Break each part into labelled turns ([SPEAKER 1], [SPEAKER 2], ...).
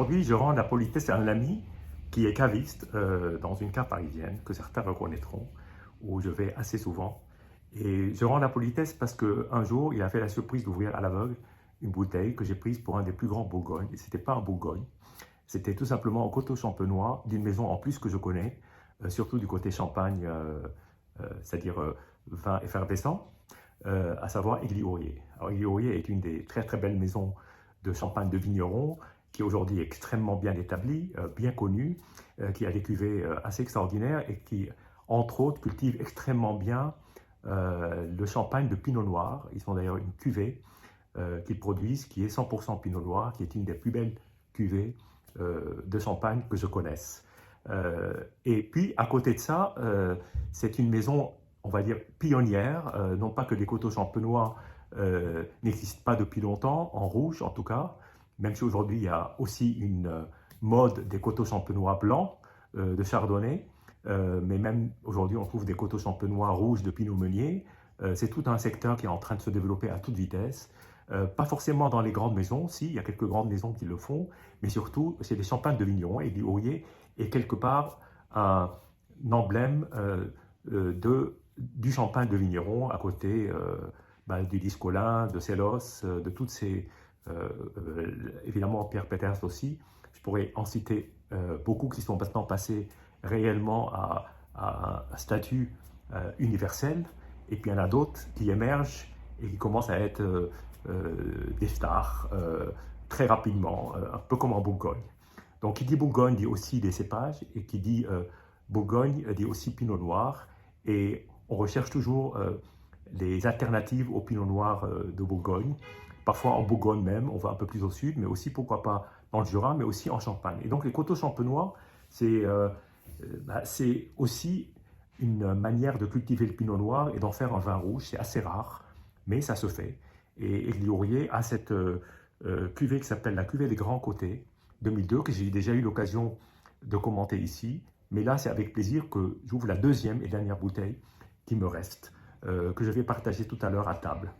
[SPEAKER 1] aujourd'hui, je rends la politesse à un ami qui est caviste dans une cave parisienne, que certains reconnaîtront, où je vais assez souvent. Et je rends la politesse parce qu'un jour, il a fait la surprise d'ouvrir à l'aveugle une bouteille que j'ai prise pour un des plus grands Bourgogne. Et ce n'était pas un Bourgogne, c'était tout simplement un coteau champenois d'une maison en plus que je connais, surtout du côté champagne, c'est-à-dire vin effervescent, à savoir Aigli-Aurier. Alors Aigli-Aurier est une des très très belles maisons de champagne de vignerons, qui est aujourd'hui extrêmement bien établie, bien connue, qui a des cuvées assez extraordinaires et qui, entre autres, cultive extrêmement bien le champagne de Pinot Noir. Ils ont d'ailleurs une cuvée qu'ils produisent qui est 100% Pinot Noir, qui est une des plus belles cuvées de champagne que je connaisse. Et puis, à côté de ça, c'est une maison, on va dire, pionnière. Non pas que les coteaux champenois n'existent pas depuis longtemps, en rouge en tout cas, même si aujourd'hui il y a aussi une mode des coteaux champenois blancs de Chardonnay, mais même aujourd'hui on trouve des coteaux champenois rouges de Pinot Meunier. C'est tout un secteur qui est en train de se développer à toute vitesse. Pas forcément dans les grandes maisons, si, il y a quelques grandes maisons qui le font, mais surtout, c'est des champagnes de vignerons, et Aigli-Aurier est quelque part un emblème du champagne de vigneron à côté du Discolin, de Célos, de toutes ces... évidemment, Pierre Peters aussi. Je pourrais en citer beaucoup qui sont maintenant passés réellement à un statut universel, et puis il y en a d'autres qui émergent et qui commencent à être des stars très rapidement, un peu comme en Bourgogne. Donc qui dit Bourgogne dit aussi des cépages, et qui dit Bourgogne dit aussi Pinot Noir, et on recherche toujours les alternatives au Pinot Noir de Bourgogne. Parfois en Bourgogne même, on va un peu plus au sud, mais aussi pourquoi pas dans le Jura, mais aussi en Champagne. Et donc les coteaux champenois, c'est aussi une manière de cultiver le Pinot Noir et d'en faire un vin rouge. C'est assez rare, mais ça se fait. Et Aigli-Aurier a cette cuvée qui s'appelle la cuvée des Grands Côtés 2002, que j'ai déjà eu l'occasion de commenter ici. Mais là, c'est avec plaisir que j'ouvre la deuxième et dernière bouteille qui me reste, que je vais partager tout à l'heure à table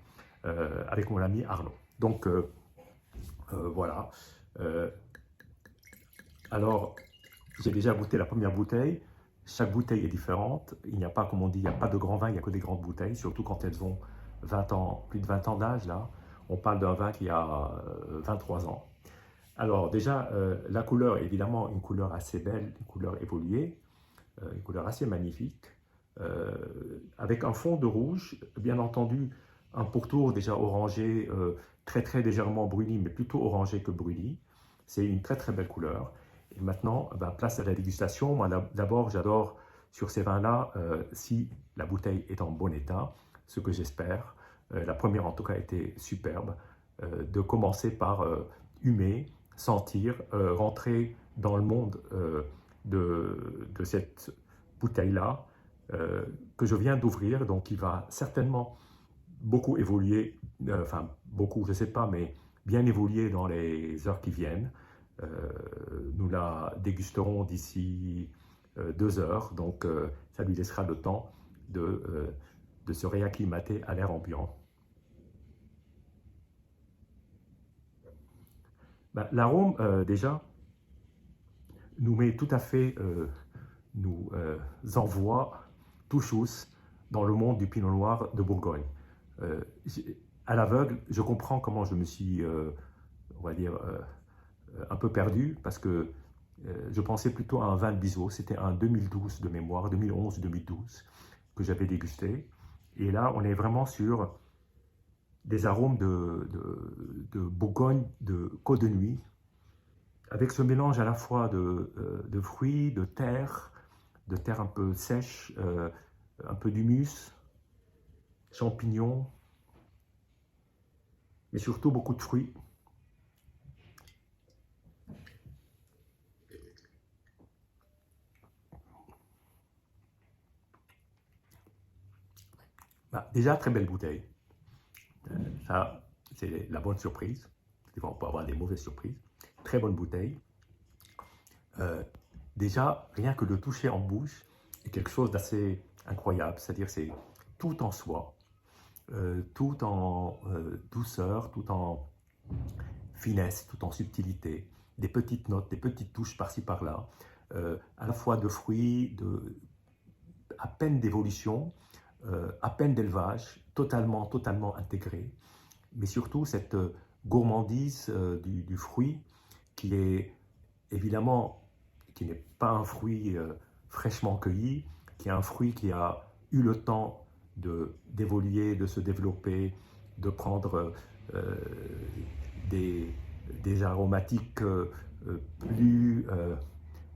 [SPEAKER 1] avec mon ami Arnaud. Donc, voilà. Alors, j'ai déjà goûté la première bouteille. Chaque bouteille est différente. Il n'y a pas, comme on dit, il n'y a pas de grand vin, il n'y a que des grandes bouteilles, surtout quand elles ont 20 ans, plus de 20 ans d'âge, là. On parle d'un vin qui a 23 ans. Alors déjà, la couleur, évidemment, une couleur assez belle, une couleur évoluée, une couleur assez magnifique, avec un fond de rouge, bien entendu, un pourtour déjà orangé, très très légèrement bruni, mais plutôt orangé que bruni. C'est une très très belle couleur. Et maintenant, place à la dégustation. Moi, d'abord, j'adore sur ces vins-là, si la bouteille est en bon état, ce que j'espère. La première, en tout cas, était superbe. De commencer par humer, sentir, rentrer dans le monde de cette bouteille-là que je viens d'ouvrir, donc qui va certainement beaucoup évoluer, enfin beaucoup, je ne sais pas, mais bien évoluer dans les heures qui viennent. Nous la dégusterons d'ici 2 heures, donc ça lui laissera le temps de se réacclimater à l'air ambiant. L'arôme, déjà, nous met tout à fait, nous envoie tout chousse dans le monde du Pinot Noir de Bourgogne. À l'aveugle, je comprends comment je me suis, on va dire, un peu perdu, parce que je pensais plutôt à un vin de Bizot. C'était un 2012 de mémoire, 2011-2012, que j'avais dégusté. Et là, on est vraiment sur des arômes de Bourgogne, de Côte de Nuit, avec ce mélange à la fois de fruits, de terre un peu sèche, un peu d'humus, champignons, mais surtout beaucoup de fruits. Déjà, très belle bouteille. Ça, c'est la bonne surprise. Des fois, on peut avoir des mauvaises surprises. Très bonne bouteille. Déjà, rien que de toucher en bouche est quelque chose d'assez incroyable. C'est-à-dire, c'est tout en soi, tout en douceur, tout en finesse, tout en subtilité. des petites notes, des petites touches par-ci par-là, à la fois de fruits, à peine d'évolution, à peine d'élevage, totalement intégré, mais surtout cette gourmandise du fruit qui est évidemment, qui n'est pas un fruit fraîchement cueilli, qui est un fruit qui a eu le temps d'évoluer, de se développer, de prendre des aromatiques plus,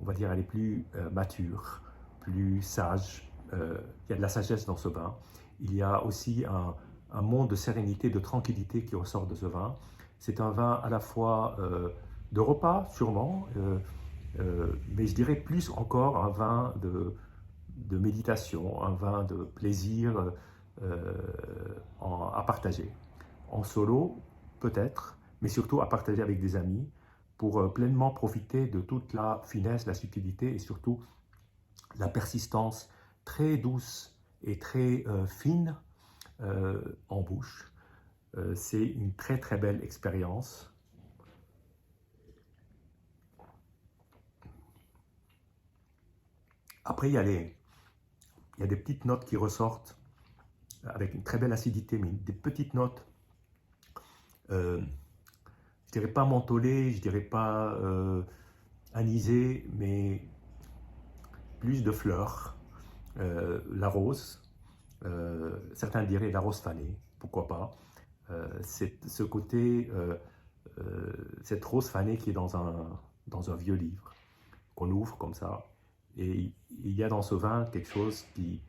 [SPEAKER 1] on va dire, elle est plus mature, plus sage. Il y a de la sagesse dans ce vin. Il y a aussi un monde de sérénité, de tranquillité qui ressort de ce vin. C'est un vin à la fois de repas, sûrement, mais je dirais plus encore un vin de méditation, un vin de plaisir à partager. En solo, peut-être, mais surtout à partager avec des amis pour pleinement profiter de toute la finesse, la subtilité et surtout la persistance très douce et très fine en bouche. C'est une très belle expérience. Après, il y a des petites notes qui ressortent avec une très belle acidité, mais des petites notes, je dirais pas mentholées, je dirais pas anisées, mais plus de fleurs, la rose, certains diraient la rose fanée, pourquoi pas. C'est ce côté, cette rose fanée qui est dans un vieux livre, qu'on ouvre comme ça, et il y a dans ce vin quelque chose qui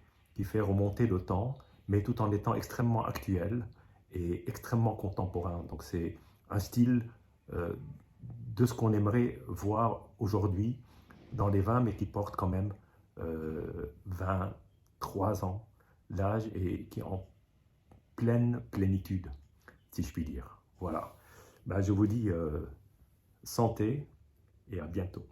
[SPEAKER 1] fait remonter le temps, mais tout en étant extrêmement actuel et extrêmement contemporain. Donc c'est un style de ce qu'on aimerait voir aujourd'hui dans les vins, mais qui porte quand même 23 ans d'âge et qui est en pleine plénitude, si je puis dire. Voilà. Ben, je vous dis santé et à bientôt.